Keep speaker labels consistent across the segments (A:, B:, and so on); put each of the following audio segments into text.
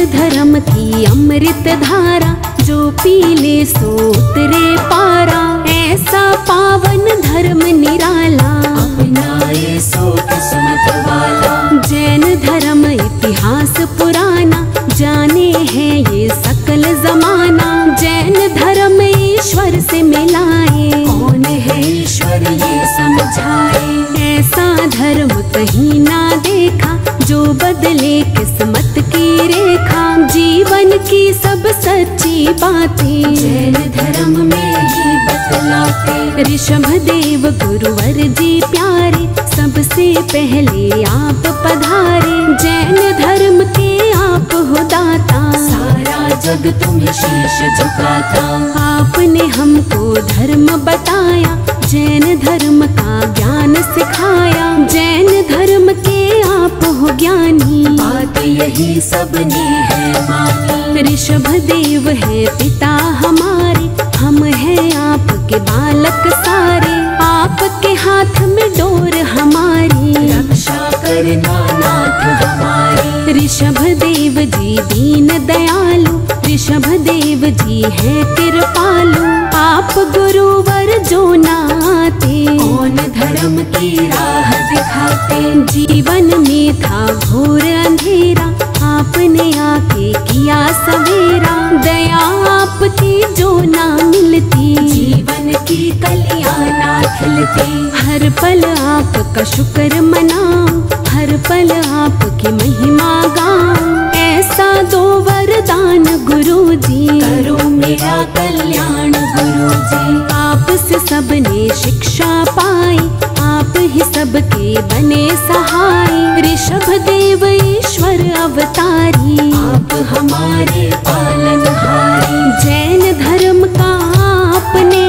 A: धर्म की अमृत धारा, जो पीले सो उतरे पारा। ऐसा पावन धर्म निराला,
B: अपनाए सो किस्मत वाला।
A: जैन धर्म इतिहास पुराना, जाने है ये सकल जमाना। जैन धर्म ईश्वर से मिलाए,
B: कौन है ईश्वर ये समझाए।
A: ऐसा धर्म कहीं ना देखा, जो बदले किस्मत की रेखा। जीवन की सब सच्ची बातें
B: जैन धर्म में ही बतलाते।
A: ऋषभ देव गुरुवर जी प्यारे, सबसे पहले आप पधारे। जैन धर्म के आप हो दाता,
B: सारा जग तुम्हें शीश झुकाता।
A: आपने हमको धर्म बताया, जैन धर्म का ज्ञान सिखाया। जैन धर्म के आप हो ज्ञानी,
B: बात यही सबने है मानी।
A: ऋषभ देव है पिता हमारे, हम हैं आपके बालक सारे। आपके हाथ में डोर हमारी,
B: रक्षा करना नाथ हमारी।
A: ऋषभ देव जी दीन दयालु, ऋषभ देव जी है कृपालु। आप गुरुवर जो नाते,
B: कौन धर्म की राह दिखाते।
A: जीवन में था घोर अंधेरा, आपने आके किया सवेरा। दया आपकी जो ना मिलती,
B: जीवन की कलियां ना खिलती।
A: हर पल आपका शुक्र मनाऊं, हर पल आपकी महिमा गाऊं। ऐसा दो वरदान गुरु जी,
B: करो मेरा कल्याण गुरु जी।
A: आपसे सबने शिक्षा पाई, आप ही सबके बने सहाय। ऋषभ देव ईश्वर अवतारी,
B: आप हमारे पालनहारी।
A: जैन धर्म का आपने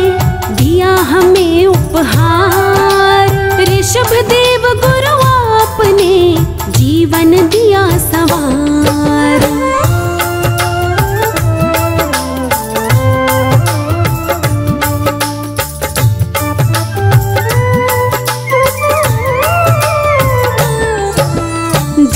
A: दिया हमें उपहार। ऋषभ देव गुरु आपने जीवन दिया सवार।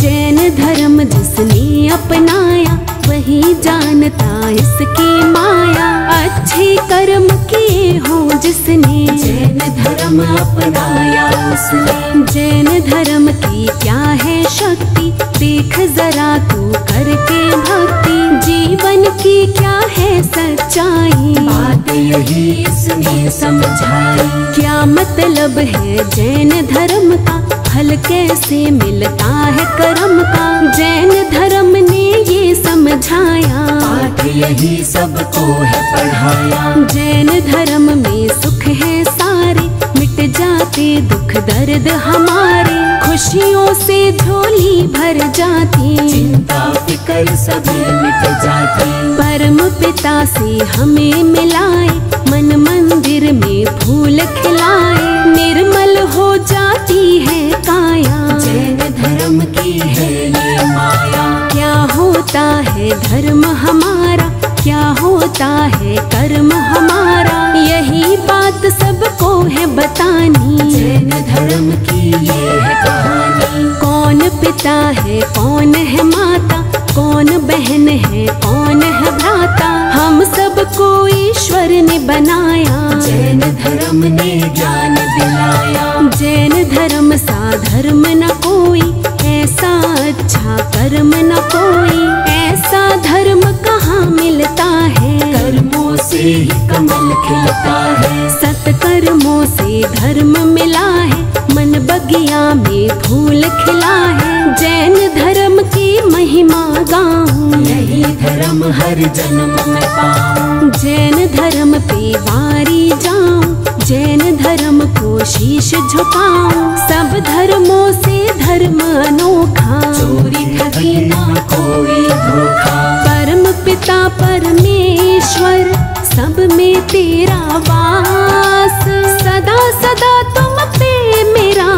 A: जैन धर्म जिसने अपनाया, वही जानता इसकी माया। अच्छे कर्म किए हो जिसने,
B: जैन धर्म अपनाया उसने।
A: जैन धर्म की क्या है शक्ति, देख जरा तू करके भक्ति। जीवन की क्या है सच्चाई,
B: बात यही इसने समझाई।
A: क्या मतलब है जैन धर्म का, फल कैसे मिलता है कर्म का। जैन धर्म ने ये समझाया,
B: बात यही सबको है पढ़ाया।
A: जैन धर्म में सुख है सारे, मिट जाते दुख दर्द हमारे। खुशियों से झोली भर जाती,
B: चिंता फिकर सभी मिट जाती।
A: परम पिता से हमें मिलाए, मन मंदिर में फूल खिलाए। निर्मल हो जाती है काया,
B: जैन धर्म की है ये माया।
A: क्या होता है धर्म हमारा, क्या होता है कर्म हमारा। यही बात सबको है बतानी,
B: जैन धर्म की ये है कहानी।
A: कौन पिता है कौन है माता, कौन बहन है कौन है भ्राता। हम सबको ईश्वर ने बनाया,
B: जैन धर्म ने ज्ञान दिलाया।
A: जैन धर्म सा धर्म न कोई, ऐसा अच्छा कर्म न कोई। ऐसा धर्म कहाँ मिलता है,
B: कर्मों से ही कमल खिलता है।
A: सत्कर्मों से धर्म मिला है, मन बगिया में फूल खिला है। जैन धर्म की महिमा गाऊं,
B: यही धर्म हर जन्म में पाऊं।
A: जैन धर्म पे वारी जाऊं, जैन धर्म को शीश झुकाऊं। सब धर्मों से धर्म अनोखा,
B: चोरी ठगी ना कोई धोखा।
A: परम पिता परमेश्वर, सब में तेरा वास। सदा सदा तुम पे मेरा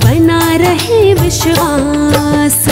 A: बना रहे विश्वास।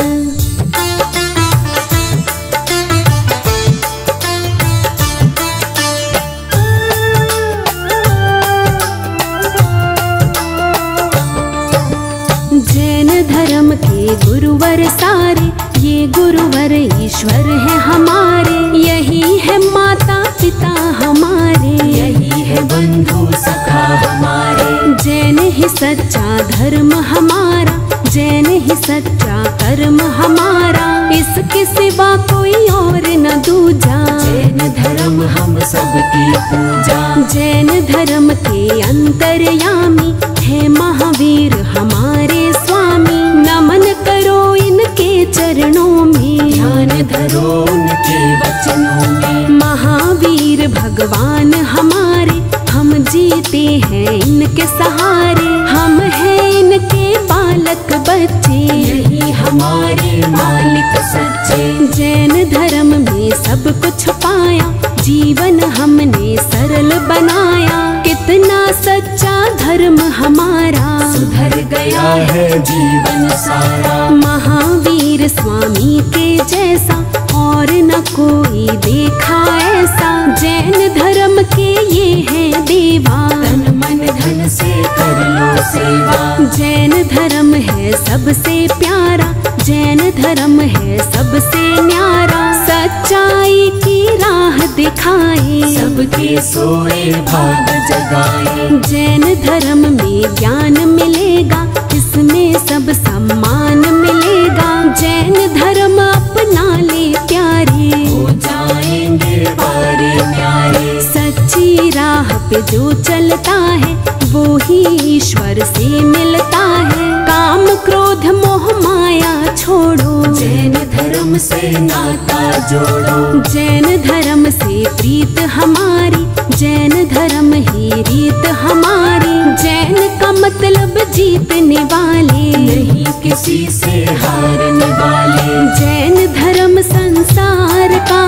A: जैन धर्म के गुरुवर सारे, ये गुरुवर ईश्वर है हमारे, यही है माता पिता हमारे,
B: यही है बंधु सखा हमारे।
A: जैन ही सच्चा धर्म हमारा, जैन ही सच्चा कर्म हमारा, इसके सिवा कोई और न दूजा।
B: जैन धर्म हम सबकी पूजा,
A: जैन धर्म के अंतर्यामी है महावीर हमारे स्वामी। नमन करो इनके चरणों में,
B: ध्यान धरो उनके वचनों में।
A: महावीर भगवान हमारे, हम जीते हैं इनके सहारे। हम हैं इनके बालक बच्चे,
B: यही हमारे मालिक सच्चे।
A: जैन धर्म में सब कुछ पाया, जीवन हमने सरल बनाया। कितना सच्चा धर्म हमारा,
B: सुधर गया है जीवन सारा।
A: महावीर स्वामी के जैसा और न कोई देखा ऐसा। जैन धर्म के ये है देवा,
B: तन मन धन से कर लो सेवा।
A: जैन धर्म है सबसे प्यारा, जैन धर्म है सबसे न्यारा। सच्चाई की राह दिखाए,
B: सबके सोए भाग जगाए।
A: जैन धर्म में ज्ञान मिलेगा, इसमें सब सम्मान मिलेगा। जैन धर्म अपना ले प्यारे,
B: हो जाएंगे बारे न्यारे।
A: सच्ची राह पे जो चलता है वो ही ईश्वर से मिलता है। काम क्रोध मोह माया छोड़ो,
B: जैन धर्म से नाता जोड़ो।
A: जैन धर्म से प्रीत हमारी, जैन धर्म ही रीत हमारी। जैन का मतलब जीतने वाले,
B: नहीं किसी से हारने वाले।
A: जैन धर्म संसार का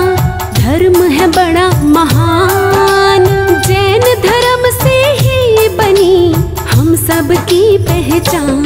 A: धर्म है बड़ा महान। जैन धर्म से ही बनी हम सबकी पहचान।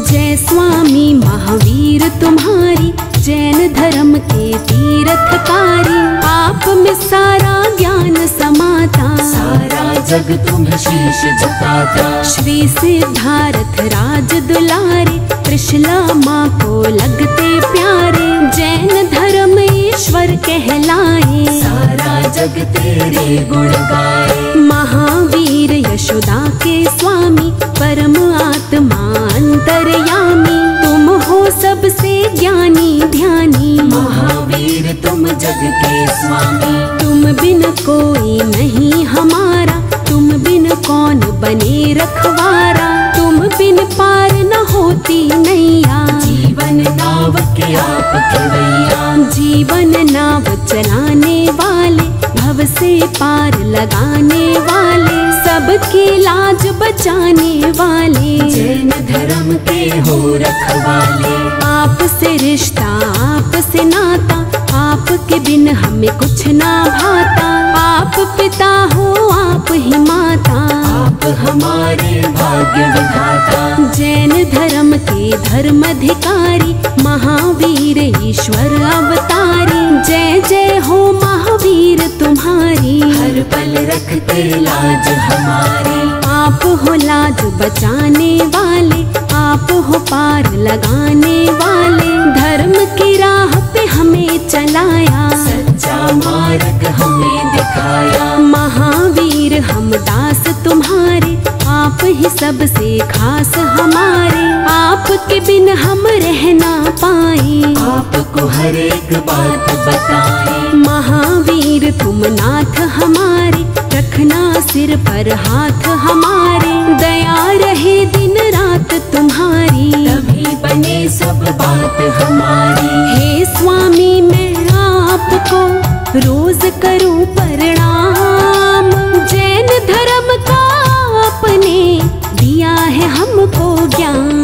A: जय स्वामी महावीर तुम्हारी, जैन धर्म के तीर्थकारी। आप में सारा ज्ञान समाता,
B: सारा जग तुम्हें शीश झुकाता।
A: श्री सिद्धार्थ राज दुलारे, त्रिशला माँ को लगते प्यारे। जैन धर्म ईश्वर कहलाए,
B: सारा जग तेरे गुण गाए।
A: महावीर यशोदा के स्वामी, परम आत्मा अंतर्यामी। तुम हो सबसे ज्ञानी ध्यानी,
B: महावीर तुम जग के स्वामी।
A: तुम बिन कोई नहीं हमारा, तुम बिन कौन बने रखवारा। तुम बिन पार न होती नैया,
B: जीवन नाव के आप खेवैया।
A: जीवन नाव चलाने वाले, भव से पार लगाने वाले, सबकी लाज बचाने वाले।
B: जैन धर्म के हो रखवाले।
A: आप से रिश्ता आप से नाता, आपके बिन हमें कुछ ना भाता। आप पिता हो आप ही माता,
B: आप हमारे भाग्य विधाता।
A: जैन धर्म के धर्माधिकारी, महावीर ईश्वर अवतारी। जय जय हो महावीर तुम्हारी,
B: हर पल रखते लाज हमारी।
A: आप हो लाज बचाने वाले, आप हो पार लगाने वाले। धर्म की राह पे हमें चलाया,
B: सच्चा मार्ग हमें दिखाया।
A: महावीर हम दास तुम्हारे, आप ही सबसे खास हमारे। आपके बिन हम रह ना पाए,
B: आपको हर एक बात बताएं।
A: महावीर तुम नाथ हमारे, रखना सिर पर हाथ हमारे। दया रहे दिन रात तुम्हारी,
B: तभी बने सब बात हमारी।
A: हे स्वामी मैं आपको रोज करूं प्रणाम। जैन धर्म का आपने दिया है हमको ज्ञान।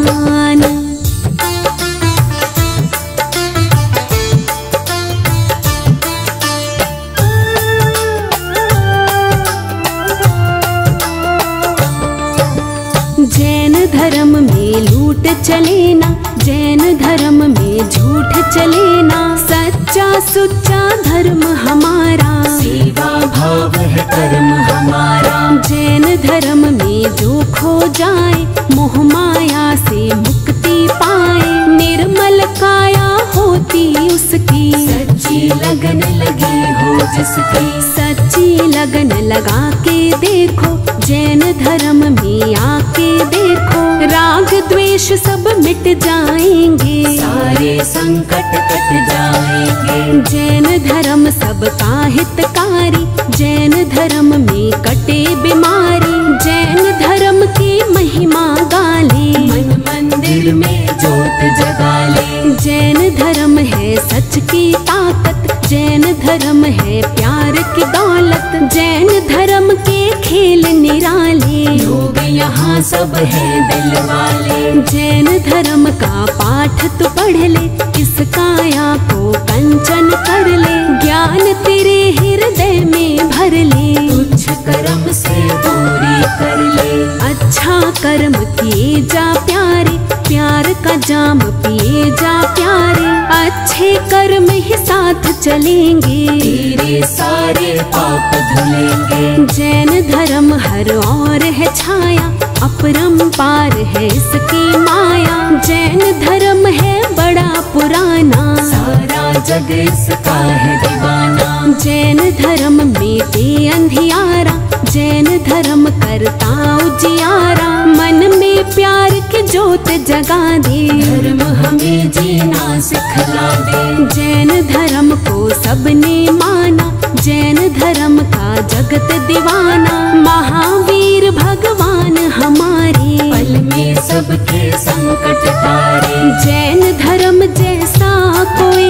A: जैन धर्म में लूट चले ना, जैन धर्म में झूठ चले ना। सच्चा सुच्चा धर्म हमारा,
B: सेवा भाव है कर्म हमारा।
A: जैन धर्म में जो खो जाए मोह माया से मुक्ति पाए, निर्मल काया होती उसकी,
B: सच्ची लगन लगी हो जिसकी,
A: सच्ची लगन लगा के देखो, जैन धर्म में आके देखो, राग द्वेष सब मिट जाएंगे,
B: सारे संकट कट जाएंगे।
A: जैन धर्म सबका हितकारी, जैन धर्म में कटे बीमारी, जैन धर्म की महिमा गाले,
B: मन मंदिर में जोत जगा ले।
A: जैन धर्म है सच की ताकत, जैन धर्म है प्यार की दौलत, जैन धर्म के खेल निराले,
B: लोग यहाँ सब है दिल वाले।
A: जैन धर्म का पाठ तू पढ़ ले, इस काया को कंचन कर ले, ज्ञान तेरे हृदय में भर ले,
B: तुच्छ कर्म से दूरी कर ले।
A: अच्छा कर्म किए जा प्यारे, प्यार का जाम पिए जा प्यारे, अच्छे कर्म ही साथ चलेंगे,
B: तेरे सारे पाप धुलेंगे।
A: जैन धर्म हर और है छाया, अपरंपार है इसकी माया, जैन धर्म है बड़ा पुराना,
B: सारा जग इसका है दीवाना।
A: जैन धर्म मेटे अंधियारा, जैन धर्म करता उजियारा, मन में प्यार की जोत जगा दे,
B: धर्म हमें जीना सिखला दे।
A: जैन धर्म को सबने माना, जैन धर्म का जगत दीवाना, महावीर भगवान हमारे,
B: पल में सबके संकट तारे।
A: जैन धर्म जैसा कोई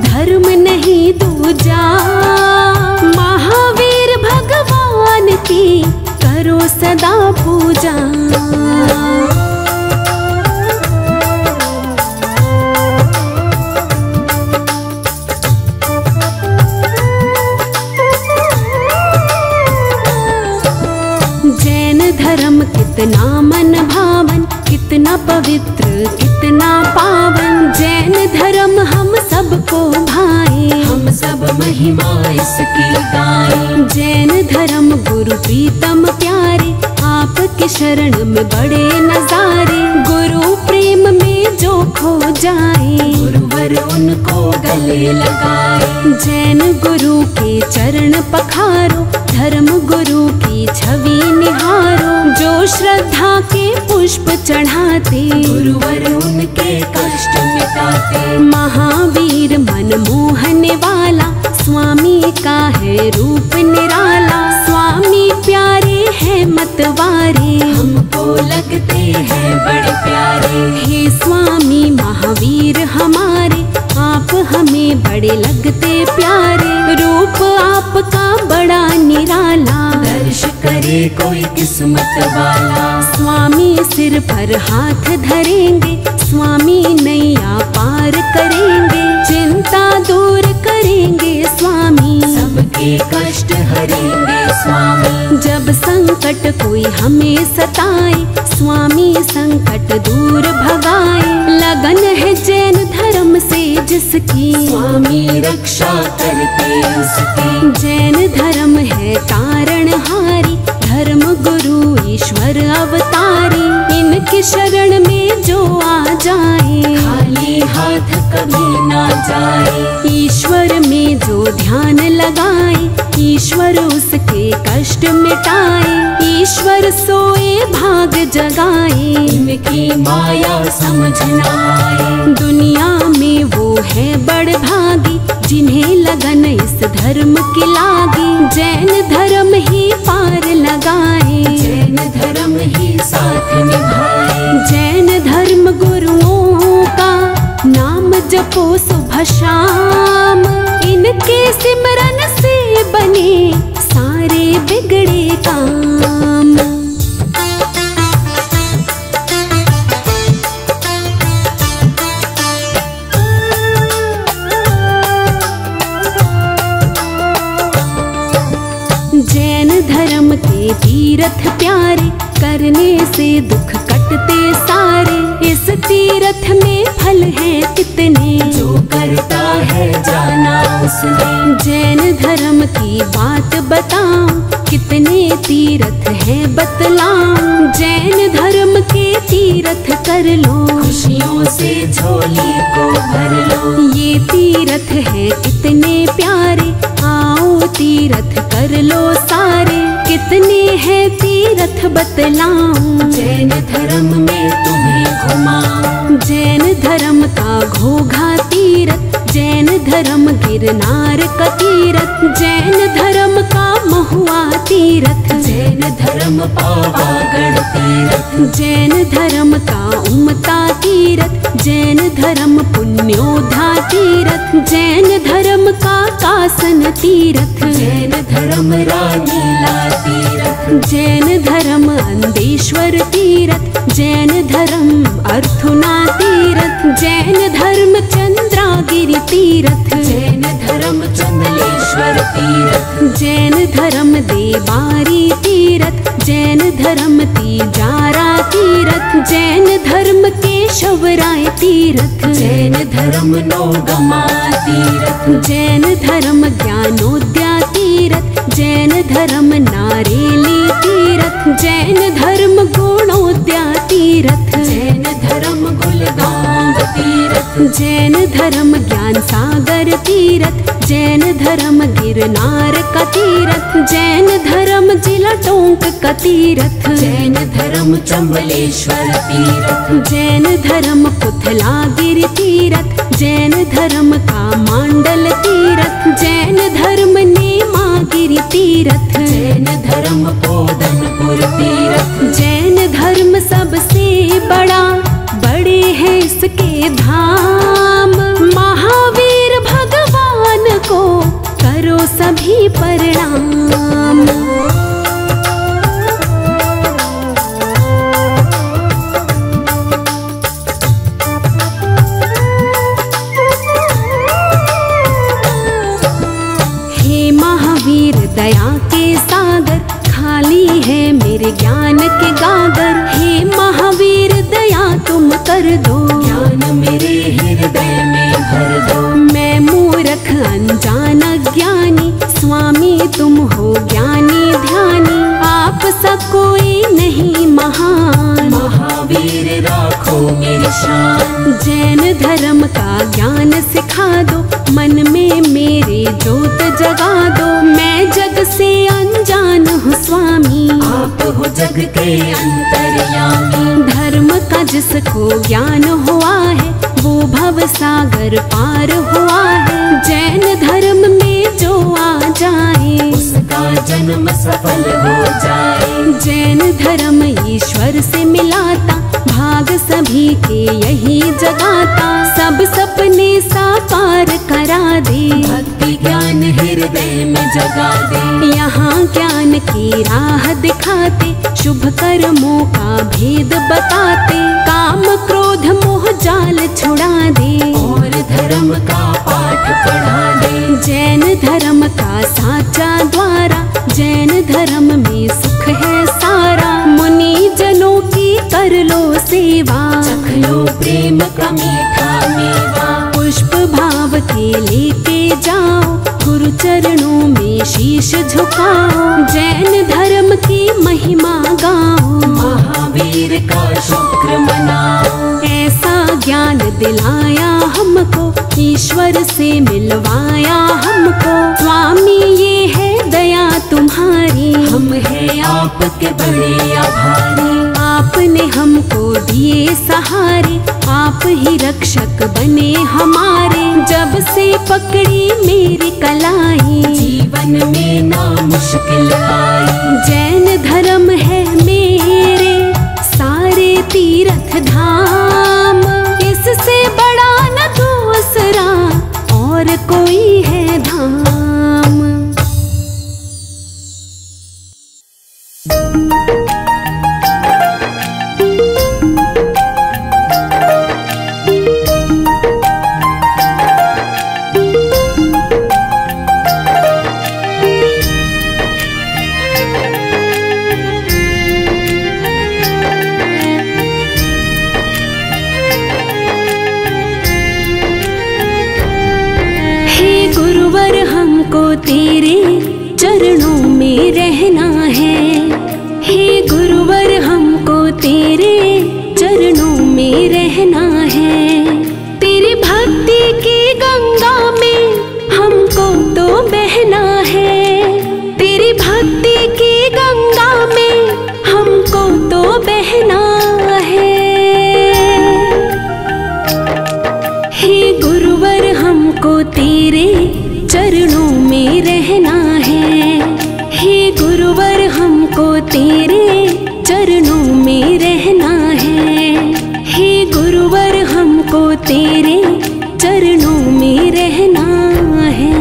A: धर्म नहीं दूजा, महावीर भगवान की करो सदा पूजा। जैन धर्म कितना मन भावन, कितना पवित्र, कितना पावन, जैन धर्म हम सबको भाए,
B: हम सब महिमा इसकी गाएं।
A: जैन धर्म गुरु प्रीतम प्यारे, आपके शरण में बड़े नजारे, गुरु प्रेम में जो खो जाए,
B: गुरुवर उनको गले लगाए।
A: जैन गुरु के चरण पखारो, धर्म गुरु की छवि निहारो, जो श्रद्धा के पुष्प चढ़ाते,
B: गुरुवर उनके कष्ट मिटाते।
A: महावीर मन मोहने वाला, स्वामी का है रूप निराला, स्वामी प्यारे है मतवारे,
B: हमको लगते हैं बड़े प्यारे।
A: हे स्वामी महावीर हमारे, आप हमें बड़े लगते प्यारे, रूप आपका बड़ा निराला,
B: दर्श करे कोई किस्मत वाला।
A: स्वामी सिर पर हाथ धरेंगे, स्वामी नैया पार करेंगे, चिंता दूर करेंगे स्वामी,
B: सबके कष्ट हरेंगे स्वामी।
A: जब संकट कोई हमें सताए, स्वामी संकट दूर भगाए, लगन है जैन धर्म से जिसकी,
B: स्वामी रक्षा करते उसकी।
A: जैन धर्म है तारणहारी, धर्म गुरु ईश्वर अवतारी, इनकी शरण में जो आ जाए,
B: खाली हाथ कभी ना जाए।
A: ईश्वर में जो ध्यान लगाए, ईश्वर उसके कष्ट मिटाए, ईश्वर सोए भाग जगाए,
B: इनकी माया समझ ना आए।
A: दुनिया में वो है बड़ भागी, जिन्हें लगन इस धर्म की लागी, जैन धर्म ही पार लगाए,
B: जैन धर्म ही साथ निभाए।
A: जैन धर्म गुरुओं का नाम जपो सुबह शाम, इनके सिमरन से बने सारे बिगड़े काम। जैन धर्म के तीर्थ प्यारे, करने से दुख कटते सारे, इस तीर्थ में फल है कितने,
B: जो करता है जाना उसने।
A: जैन धर्म की बात बताऊं, कितने तीर्थ है बतलाऊं। जैन धर्म के तीर्थ कर लो,
B: खुशियों से झोली को भर लो।
A: ये तीर्थ है कितने प्यारे, आओ तीर्थ कर लो सारे। कितने हैं तीर्थ बतलाऊं,
B: जैन धर्म में तुम्हें घुमाऊं।
A: जैन धर्म का घोघा तीर्थ, जैन धर्म गिरनार का तीर्थ। जैन धर्म का महुआ तीर्थ,
B: जैन धर्म पावागढ़ तीर्थ।
A: जैन धर्म का उमता तीर्थ। जैन धर्म पुण्योधा तीर्थ। जैन धर्म का कासन तीर्थ।
B: जैन धर्म रानीला तीर्थ।
A: जैन धर्म अंदेश्वर तीर्थ। जैन धर्म अर्थुना तीर्थ। जैन धर्म चंद्रागिरि तीर्थ।
B: जैन धर्म चंदलेश्वर तीर्थ।
A: जैन धर्म देवारी तीर्थ। जैन धर्म तीजारा तीर्थ। जैन धर्म केशवराय तीर्थ।
B: जैन धर्म नौगमा तीर्थ।
A: जैन धर्म ज्ञानोद्या तीर्थ। जैन धर्म नारेली तीर्थ। जैन धर्म गुणोद्या तीर्थ।
B: जैन धर्म गुलगांव तीर्थ।
A: जैन धर्म ज्ञान सागर तीर्थ। जैन धर्म गिरनार का तीर्थ। जैन धर्म जिला टोंक का तीर्थ।
B: जैन धर्म चंबलेश्वर तीर्थ।
A: जैन धर्म पुथलागिरि तीर्थ। जैन धर्म का मांडल तीर्थ। जैन धर्म नेमागिरि तीर्थ।
B: जैन धर्म पोदनपुर तीर्थ।
A: जैन धर्म सबसे बड़ा, बड़े हैं इसके धाम। महावीर भगवान को करो सभी प्रणाम। हे महावीर दया के सागर, खाली है मेरे ज्ञान के गागर। हे महावीर दया तुम कर दो,
B: ज्ञान मेरे हृदय में भर दो।
A: मैं मूर्ख अनजान ज्ञानी, स्वामी तुम हो ज्ञानी ध्यानी। आप सा कोई नहीं महान,
B: महावीर राखो मेरी शान।
A: जैन धर्म का ज्ञान सिखा दो, मन में मेरे जोत जगा दो। मैं जग से अनजान हूँ स्वामी,
B: आप हो जग के अंतर्यामी।
A: धर्म का जिसको ज्ञान हुआ है, वो भव सागर पार हुआ है। जैन धर्म में जो आ जाए,
B: उसका जन्म सफल हो जाए।
A: जैन धर्म ईश्वर से मिलाता, भाग सभी के यही जगाता। सब सपने साकार करा दे,
B: भक्ति ज्ञान हृदय में जगा दे।
A: यहाँ ज्ञान की राह दिखाते, शुभ कर्मों का भेद बताते। काम क्रोध मोह जाल छुड़ा दे,
B: और धर्म का पाठ पढ़ा दे।
A: जैन धर्म का साचा द्वारा, जैन धर्म में सुख है सारा। मुनि जनों की कर लो सेवा,
B: चख लो प्रेम का मीठा मेवा।
A: पुष्प भाव के लेके जाओ, गुरु चरणों में शीश झुकाओ। जैन धर्म की महिमा गाओ,
B: महावीर का शुक्र मनाओ।
A: ऐसा ज्ञान दिलाया हमको, ईश्वर से मिलवाया हमको। स्वामी ये है दया तुम्हारी,
B: हम हैं आपके बड़े आभारी।
A: आपने हमको दिए सहारे, आप ही रक्षक बने हमारे। जब से पकड़ी मेरी कलाई,
B: जीवन में ना मुश्किल आई।
A: जैन धर्म है मेरे सारे तीर्थ धाम। इससे बड़ा न दूसरा और कोई है धाम। तेरे चरणों में रहना है। हे गुरुवर हमको तेरे चरणों में रहना है। तेरी भक्ति की गंगा में हमको तो बहना है। तेरी भक्ति की गंगा में हमको तो बहना है। हे गुरुवर हमको तेरे चरणों में रहना है। हे गुरुवर हमको तेरे चरणों में रहना है। हे गुरुवर हमको तेरे चरणों में रहना है।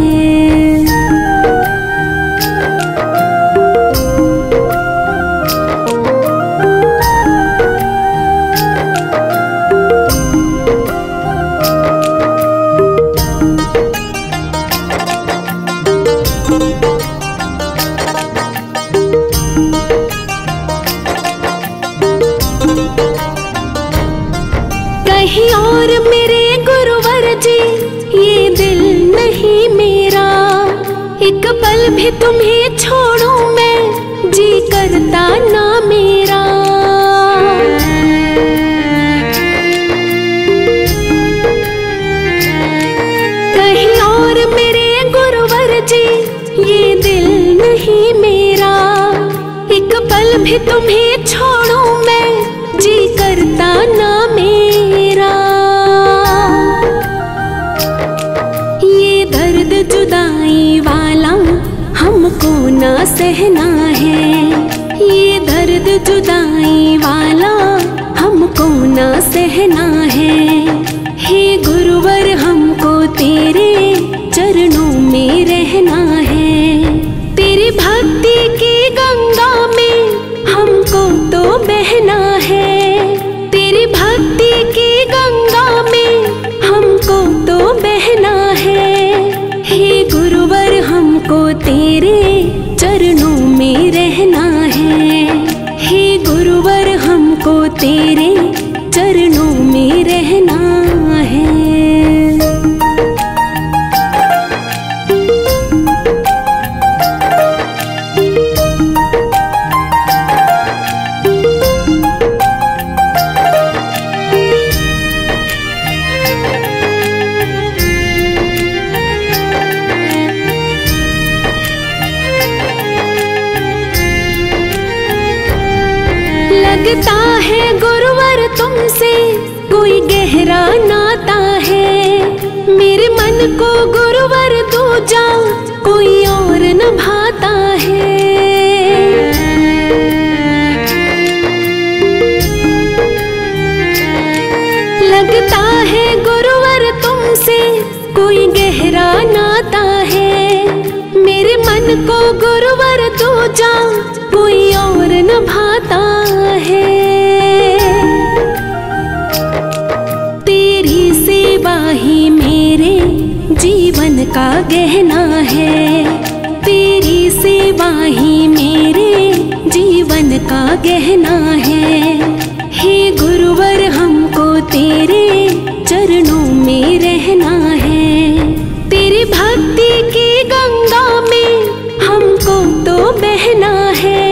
A: कहीं और मेरे गुरुवर जी ये दिल नहीं मेरा। एक पल भी तुम्हें छोड़ूं मैं जी करता ना मेरा। कहीं और मेरे गुरुवर जी ये दिल नहीं मेरा। एक पल भी तुम्हें छोड़ूं मैं जी करता ना मेरा। ये दर्द जुदाई वाला हमको ना सहना है। ये दर्द जुदाई वाला हमको ना सहना है। हे गुरुवर हमको तेरे चरणों में रहना है। तेरी भक्ति की गंगा में हमको तो बहना है। तेरी भक्ति की गंगा में हमको तो बहना है। हे गुरुवर हमको तेरे चरणों में रहना है। हे गुरुवर हमको तेरे चरणों में रहना है। लगता है गुरुवर तुमसे कोई गहरा नाता है। मेरे मन को गुरुवर दूजा कोई और न भाता है। लगता है गुरुवर तुमसे कोई गहरा नाता है। मेरे मन को गुरुवर दूजा कोई और न भाता है। तेरी सेवा ही मेरे जीवन का गहना है। तेरी सेवा ही मेरे जीवन का गहना है। हे गुरुवर हमको तेरे चरणों में रहना है। तेरी भक्ति की गंगा में हमको तो बहना है।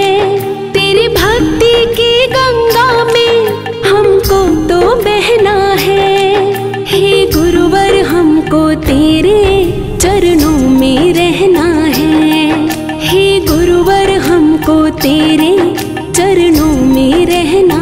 A: तेरी भक्ति की गंगा में हमको तो बहना है। हे गुरुवर हमको तेरे चरणों में रहना है। हे गुरुवर हमको तेरे चरणों में रहना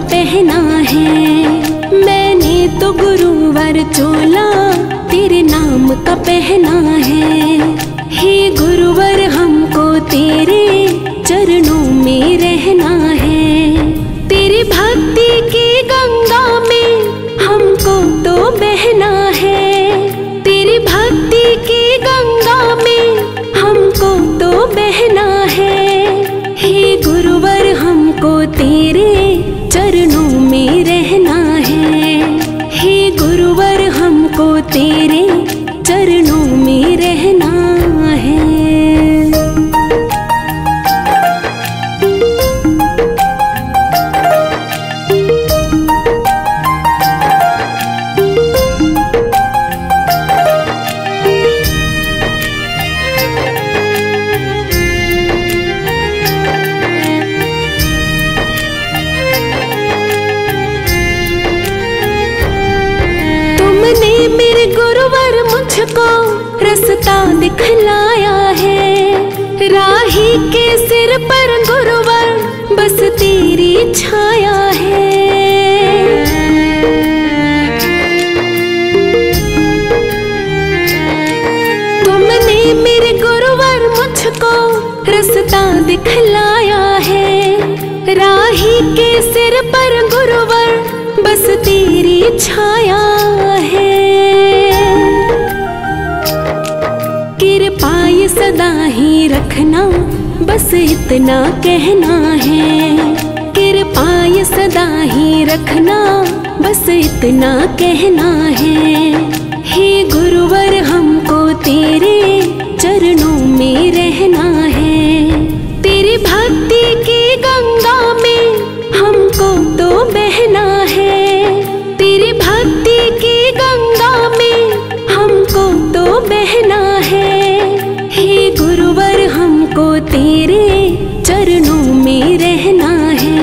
A: पहना है। मैंने तो गुरुवर चोला तेरे नाम का पहना है। हे गुरुवर हमको तेरे चरणों में रहना है। तेरी भक्ति की गंगा में हमको तो बहना है। तेरी भक्ति की गंगा में हमको तो बहना है। हे गुरुवर हमको तेरे चरणों में रहना है। हे गुरुवर हमको तेरे चरणों में रहना है। मेरे गुरुवर मुझको रास्ता दिखलाया है। राही के सिर पर गुरुवर बस तेरी छाया है। तुमने मेरे गुरुवर मुझको रास्ता दिखलाया है। राही के सिर पर गुरुवर बस तेरी छाया है। कृपा ये सदा ही रखना बस इतना कहना है। कृपा ये सदा ही रखना बस इतना कहना है। हे गुरुवर हमको तेरे चरणों में रहना है। तेरी भक्ति की गंगा में हमको तो बहना है। तेरी भक्ति की गंगा में हमको तो बहना है। हे गुरुवर हमको तेरे चरणों में रहना है।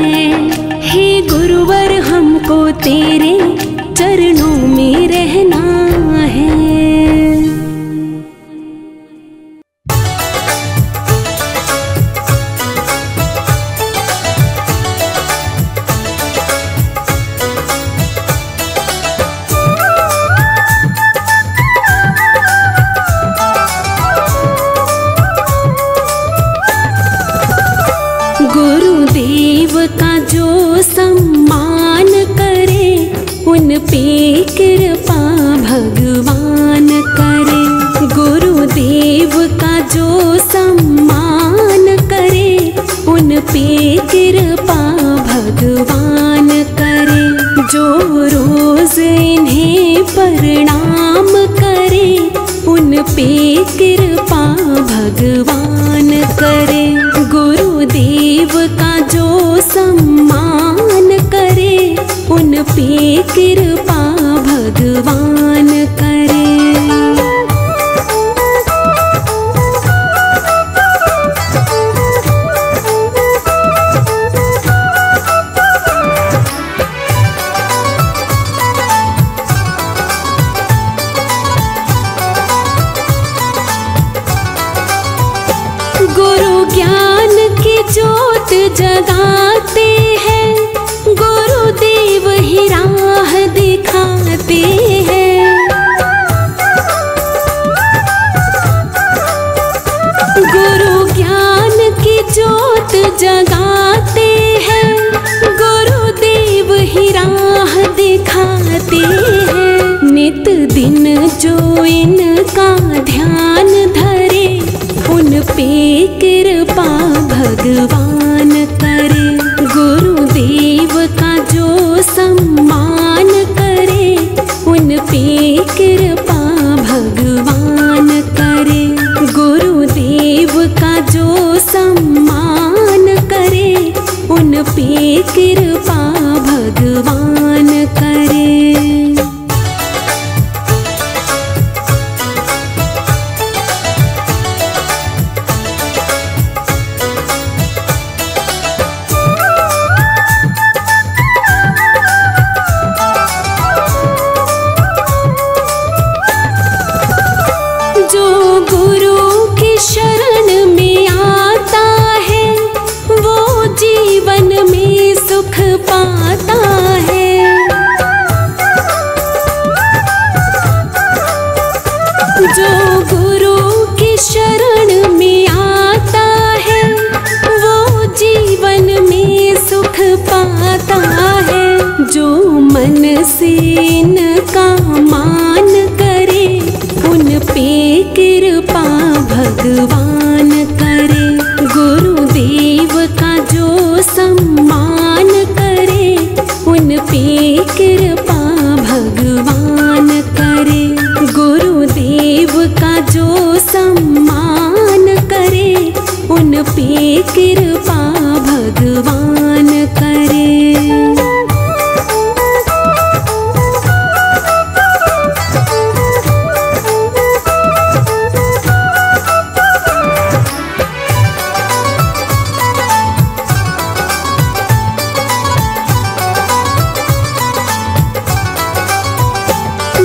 A: हे गुरुवर हमको तेरे चरणों में रहना है। गुरुदेव का जो सम्मान करे उन पे कृपा भगवान करे। गुरुदेव का जो सम्मान करे उन पे कृपा भगवान करे। जो रोज इन्हें प्रणाम करे उन पे कृपा भगवान करे। गुरुदेव का जो सम्मान करे उन पे कृपा भगवान करे। गुरु ज्ञान की ज्योत जगाते हैं। गुरुदेव ही राह दिखाते हैं। गुरु ज्ञान की ज्योत जगाते हैं। गुरुदेव ही राह दिखाते हैं। नित दिन जो इनका ध्यान धरे उन पे कृपा भगवान करे। गुरुदेव का जो सम्मान करे उन पे कृपा भगवान करे। गुरुदेव का जो सम्मान करे उन पे कृपा भगवान करे। सुख पाता है। जो गुरु की शरण में आता है वो जीवन में सुख पाता है। जो मन से इनका मान करे उन पे कृपा भगवान करे। गुरुदेव का जो सम्मान करे उन पे कृपा भगवान करे। गुरुदेव का जो सम्मान करे उन पे कृपा भगवान करे।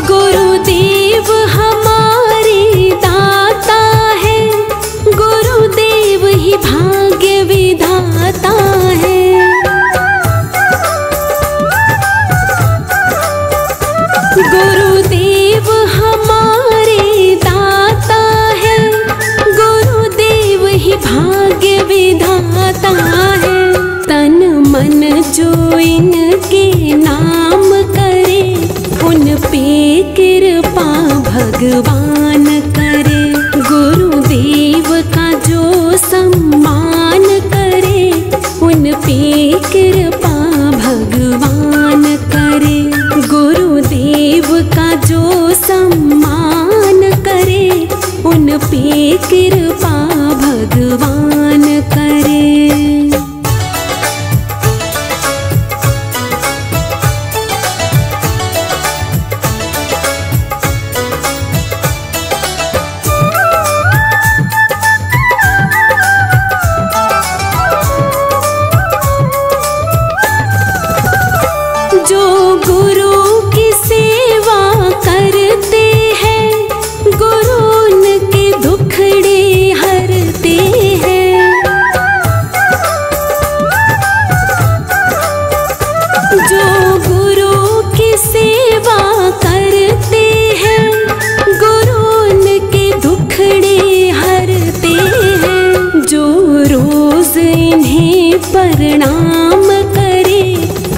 A: गुरुदेव हमारे दाता है, गुरुदेव ही भाग्य विधाता है। गुरुदेव हमारे दाता है, गुरुदेव ही भाग्य विधाता है। तन मन जो इनके नाम करे उन पे कृपा भगवान करे। गुरुदेव का जो सम्मान करे उन पे कृपा भगवान करे। गुरुदेव का जो सम्मान करे उन पे कृपा भगवान करे। जो गुरु की सेवा करते हैं गुरु उनके दुखड़े हरते हैं। जो गुरु की सेवा करते हैं गुरु उनके दुखड़े हरते हैं। जो रोज इन्हें प्रणाम करे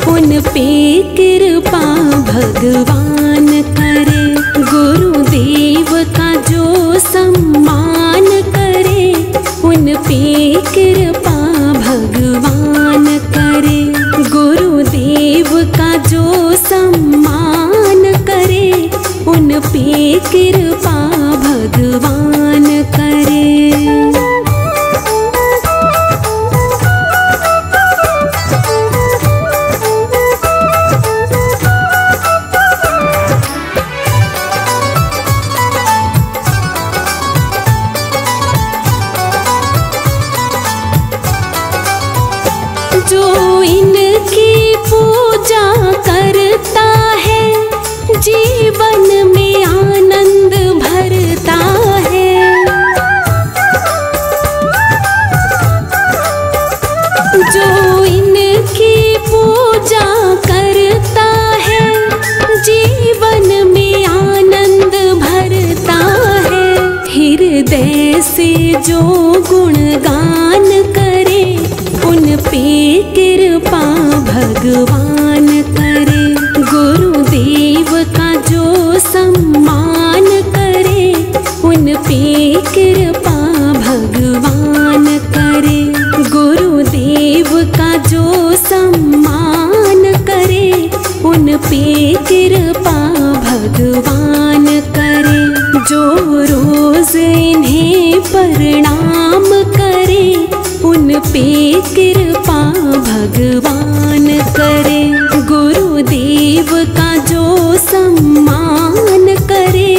A: उन पे कृपा भगवान करे। गुरुदेव का जो सम्मान करे उन पे कृपा भगवान करे। गुरुदेव का जो सम्मान करे उन पे कृपा भगवान करे। जो इनकी पूजा करता है जीवन में आनंद भरता है। जो इनकी पूजा करता है जीवन में आनंद भरता है। हृदय से जो गुणगान करे उन पे कृपा भगवान करे। गुरुदेव का जो सम्मान करे उन पे कृपा भगवान करे। गुरुदेव का जो सम्मान करे उन पे कृपा भगवान करे। जो रोज इन्हें प्रणाम करे उन पे कृपा भगवान करे। गुरुदेव का जो सम्मान करे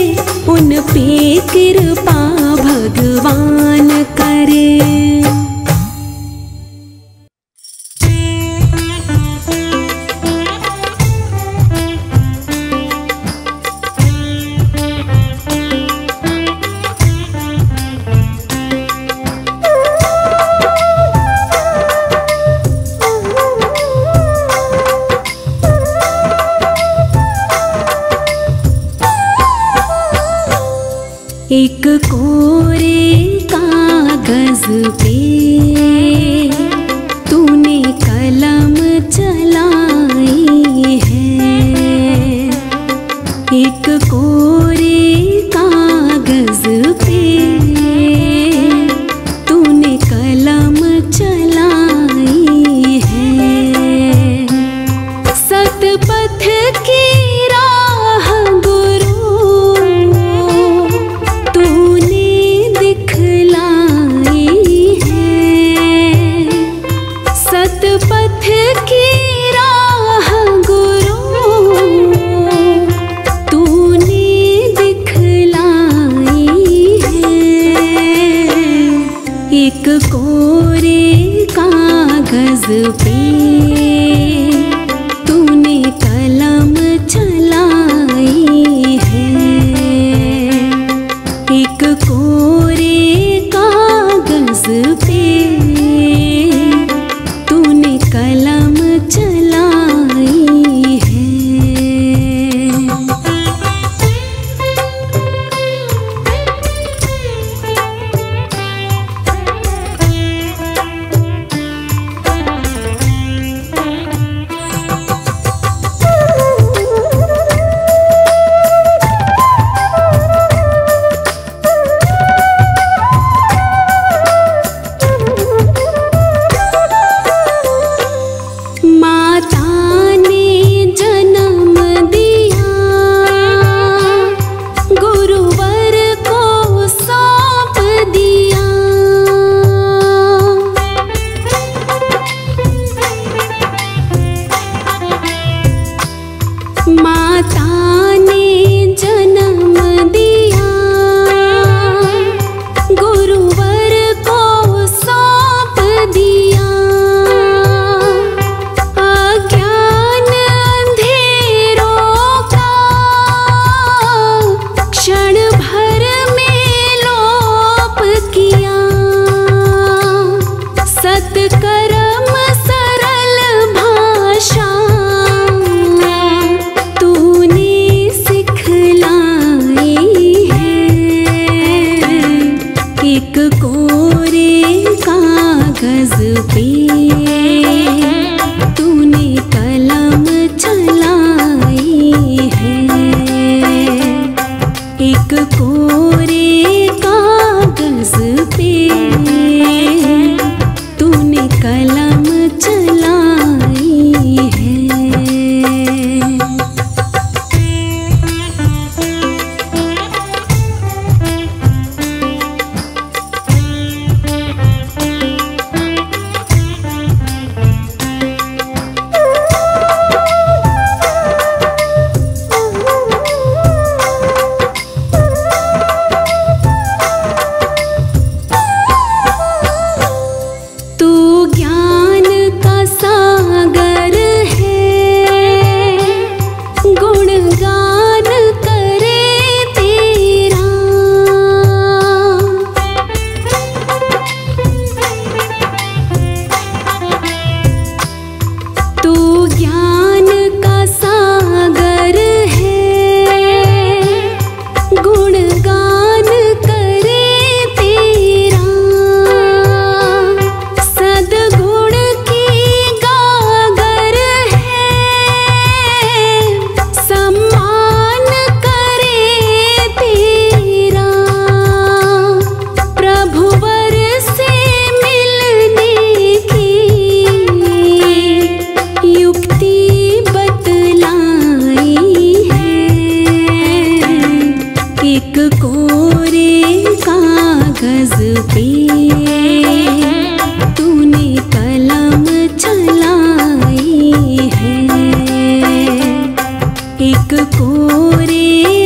A: उन पे कृपा भगवान करे। एक कोरे कागज पे तूने कलम चलाई है। एक कोरे कागज पे तूने कलम चलाई है। सतपथ की राह गुरु तूने दिखलाई है। सतपथ की राह गुरु तूने दिखलाई है। एक कोरे कागज पे तूने कलम चलाई है। एक कोरे कागज पे तूने कलम चलाई है। एक कोरे